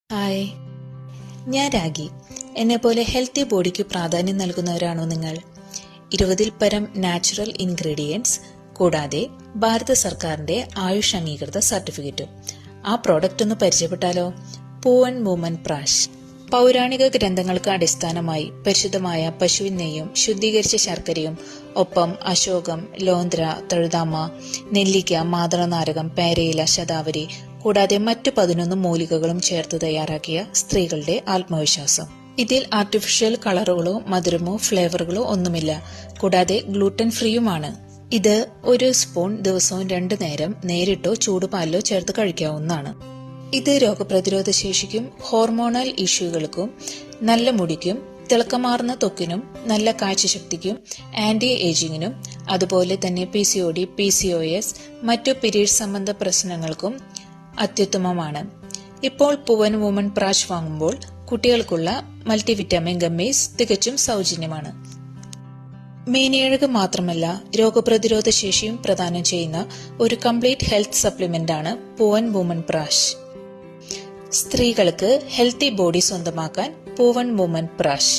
Hi, ഞാൻ രാഗി. എന്നെപ്പോലെ healthy ബോഡിക്ക് പ്രാധാന്യം നൽകുന്നവരാണോ നിങ്ങൾ? 20-ൽ പരം നാച്ചുറൽ ഇൻഗ്രീഡിയൻസ് കൂടാതെ ഭാരത സർക്കാരിന്റെ ആയുഷ് അംഗീകൃത സർട്ടിഫിക്കറ്റും. ആ പ്രോഡക്റ്റ് ഒന്ന് പരിചയപ്പെട്ടാലോ? പൂവൻ വുമൻ പ്രാഷ്. പൗരാണിക ഗ്രന്ഥങ്ങൾക്ക് അടിസ്ഥാനമായി പരിശുദ്ധമായ പശുവിൻ നെയ്യും ശുദ്ധീകരിച്ച ശർക്കരയും ഒപ്പം അശോകം, ലോന്ത്ര, തഴുതാമ, നെല്ലിക്ക, മാതളനാരകം, പേരയില, ശതാവരി കൂടാതെ മറ്റു 11 മൂലികകളും ചേർത്ത് തയ്യാറാക്കിയ സ്ത്രീകളുടെ ആത്മവിശ്വാസം. ഇതിൽ ആർട്ടിഫിഷ്യൽ കളറുകളോ മധുരമോ ഫ്ലേവറുകളോ ഒന്നുമില്ല. കൂടാതെ ഗ്ലൂട്ടൻ ഫ്രീയുമാണ്. ഇത് 1 സ്പൂൺ ദിവസവും 2 നേരം നേരിട്ടോ ചൂടുപാലിലോ ചേർത്ത് കഴിക്കാവുന്നതാണ്. ഇത് രോഗപ്രതിരോധ ശേഷിക്കും ഹോർമോണൽ ഇഷ്യൂകൾക്കും നല്ല മുടിക്കും തിളക്കമാർന്ന ത്വക്കിനും നല്ല കാഴ്ചശക്തിക്കും ആന്റി ഏജിങ്ങിനും അതുപോലെ തന്നെ PCOD, PCOS മറ്റു പീരീഡ് സംബന്ധ പ്രശ്നങ്ങൾക്കും അത്യുത്തമമാണ്. ഇപ്പോൾ പൂവൻ വുമൻ പ്രാഷ് വാങ്ങുമ്പോൾ കുട്ടികൾക്കുള്ള മൾട്ടിവിറ്റാമിൻ ഗമ്മീസ് തികച്ചും സൗജന്യമാണ്. മേനിയഴക് മാത്രമല്ല, രോഗപ്രതിരോധ ശേഷിയും പ്രദാനം ചെയ്യുന്ന ഒരു കംപ്ലീറ്റ് ഹെൽത്ത് സപ്ലിമെന്റ് ആണ് പൂവൻ വുമൻ പ്രാഷ്. സ്ത്രീകൾക്ക് ഹെൽത്തി ബോഡി സ്വന്തമാക്കാൻ പൂവൻ വുമൻ പ്രാഷ്.